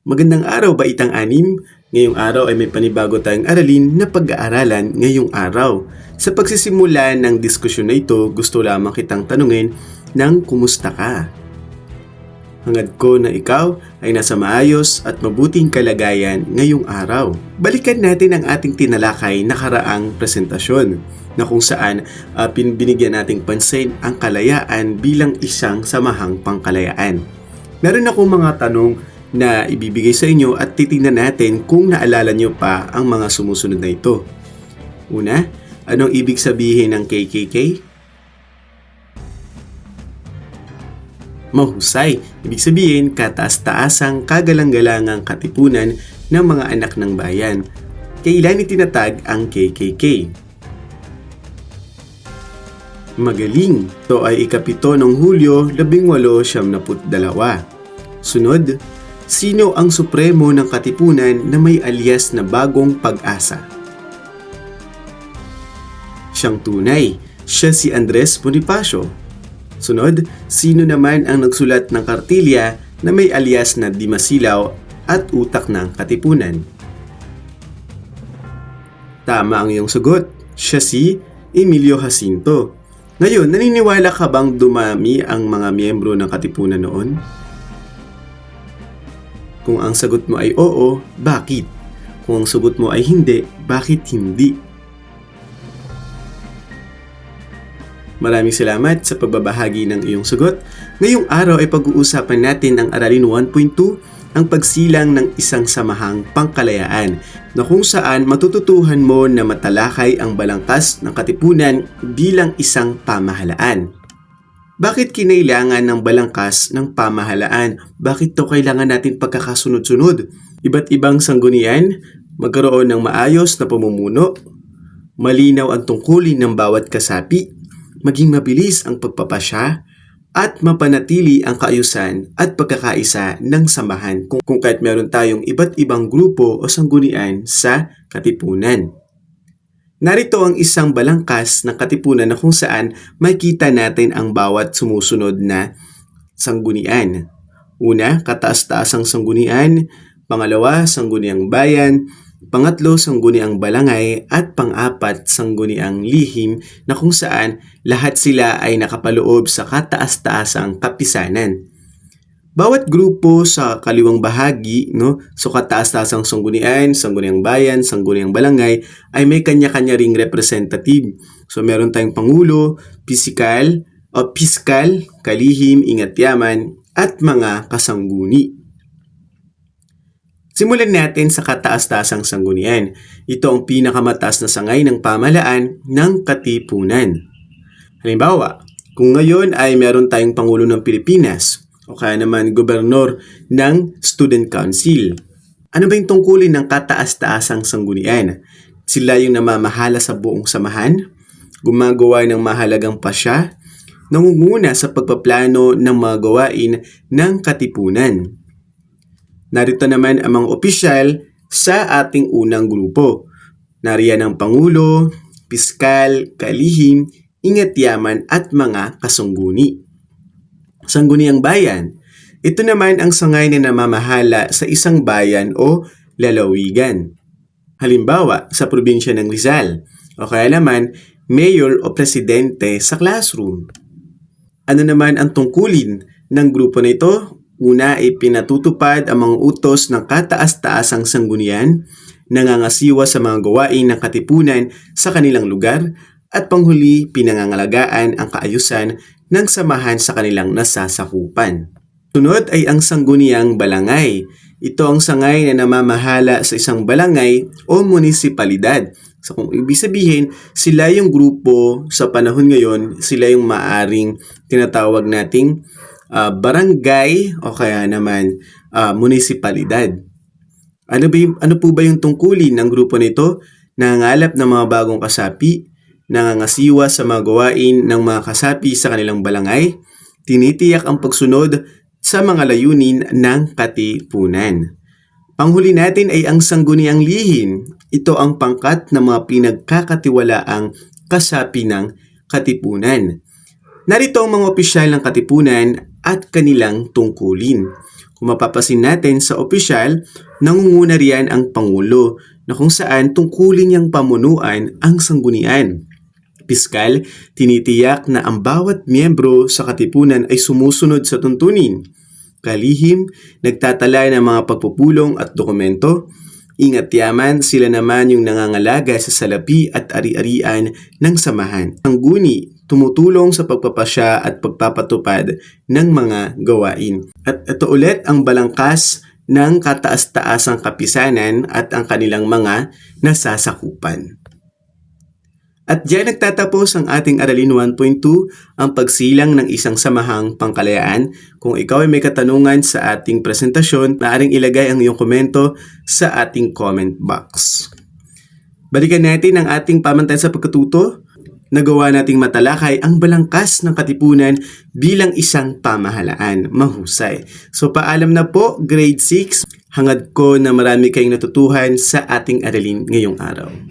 Magandang araw, Baitang Anim! Ngayong araw ay may panibago tayong aralin na pag-aaralan ngayong araw. Sa pagsisimula ng diskusyon na ito, gusto lamang kitang tanungin ng kumusta ka? Hangad ko na ikaw ay nasa maayos at mabuting kalagayan ngayong araw. Balikan natin ang ating tinalakay nakaraang presentasyon na kung saan binigyan nating pansin ang kalayaan bilang isang samahang pangkalayaan. Meron akong mga tanong na ibibigay sa inyo at titingnan natin kung naalala nyo pa ang mga sumusunod na ito. Una, anong ibig sabihin ng KKK? Mahusay, ibig sabihin kataas-taasang kagalang-galangang katipunan ng mga anak ng bayan. Kailan itinatag ang KKK? Magaling, ito ay ika-7 ng Hulyo 1872. Sunod, sino ang supremo ng katipunan na may alias na Bagong Pag-asa? Siyang tunay, siya si Andres Bonifacio. Sunod, sino naman ang nagsulat ng kartilya na may alias na Dimasilaw at Utak ng Katipunan? Tama ang iyong sagot, siya si Emilio Jacinto. Ngayon, naniniwala ka bang dumami ang mga miyembro ng Katipunan noon? Kung ang sagot mo ay oo, bakit? Kung ang sagot mo ay hindi, bakit hindi? Maraming salamat sa pagbabahagi ng iyong sagot. Ngayong araw ay pag-uusapan natin ang Aralin 1.2, ang pagsilang ng isang samahang pangkalayaan, na kung saan matututuhan mo na matalakay ang balangkas ng katipunan bilang isang pamahalaan. Bakit kinailangan ng balangkas ng pamahalaan? Bakit to kailangan natin pagkakasunod-sunod? Iba't ibang sanggunian, magkaroon ng maayos na pamumuno, malinaw ang tungkulin ng bawat kasapi, maging mabilis ang pagpapasya, at mapanatili ang kaayusan at pagkakaisa ng samahan kung kahit meron tayong iba't ibang grupo o sanggunian sa katipunan. Narito ang isang balangkas ng katipunan na kung saan makikita natin ang bawat sumusunod na sanggunian. Una, kataas-taasang sanggunian. Pangalawa, sangguniang bayan. Pangatlo, sangguniang balangay. At pang-apat, sangguniang lihim na kung saan lahat sila ay nakapaloob sa kataas-taasang kapisanan. Bawat grupo sa kaliwang bahagi, so kataas-taasang sanggunian, sangguniang bayan, sangguniang balangay, ay may kanya-kanya ring representative. So meron tayong pangulo, piskal, kalihim, ingat-yaman, at mga kasangguni. Simulan natin sa kataas-taasang sanggunian. Ito ang pinakamataas na sangay ng pamahalaan ng katipunan. Halimbawa, kung ngayon ay meron tayong Pangulo ng Pilipinas, o kaya naman gobernador ng Student Council. Ano ba yung tungkulin ng kataas-taasang sanggunian? Sila yung namamahala sa buong samahan, gumagawa ng mahalagang pasya, nangunguna sa pagpaplano ng mga gawain ng katipunan. Narito naman ang mga opisyal sa ating unang grupo. Nariyan ang Pangulo, Piskal, Kalihim, Ingat-yaman at mga kasungguni. Sangguniang bayan. Ito naman ang sangay na namamahala sa isang bayan o lalawigan. Halimbawa, sa probinsya ng Rizal, o kaya naman, mayor o presidente sa classroom. Ano naman ang tungkulin ng grupo na ito? Una ay pinatutupad ang mga utos ng kataas-taasang sanggunian, nangangasiwa sa mga gawain ng katipunan sa kanilang lugar, at panghuli, pinangangalagaan ang kaayusan ng samahan sa kanilang nasasakupan. Sunod ay ang sangguniang balangay. Ito ang sangay na namamahala sa isang balangay o munisipalidad. So kung ibig sabihin, sila yung grupo sa panahon ngayon, sila yung maaring tinatawag nating barangay o kaya naman munisipalidad. Ano po ba yung tungkulin ng grupo nito? Nangangalap ng mga bagong kasapi, nangangasiwa sa mga gawain ng mga kasapi sa kanilang balangay, tinitiyak ang pagsunod sa mga layunin ng katipunan. Panghuli natin ay ang sangguniang lihim. Ito ang pangkat ng mga pinagkakatiwalaang kasapi ng katipunan. Narito ang mga opisyal ng katipunan at kanilang tungkulin. Kung mapapasin natin sa opisyal, nangunguna riyan ang Pangulo na kung saan tungkulin niyang pamunuan ang sanggunian. Piskal, tinitiyak na ang bawat miyembro sa katipunan ay sumusunod sa tuntunin. Kalihim, nagtatala ng mga pagpupulong at dokumento. Ingat yaman, sila naman yung nangangalaga sa salapi at ari-arian ng samahan. Ang guni, tumutulong sa pagpapasya at pagpapatupad ng mga gawain. At ito ulit ang balangkas ng kataas-taasang kapisanan at ang kanilang mga nasasakupan. At diyan nagtatapos ang ating Aralin 1.2, ang pagsilang ng isang samahang pangkalayaan. Kung ikaw ay may katanungan sa ating presentasyon, maaaring ilagay ang iyong komento sa ating comment box. Balikan natin ang ating pamantayan sa pagkatuto. Nagawa nating matalakay ang balangkas ng katipunan bilang isang pamahalaan. Mahusay. So paalam na po, grade 6. Hangad ko na marami kayong natutuhan sa ating aralin ngayong araw.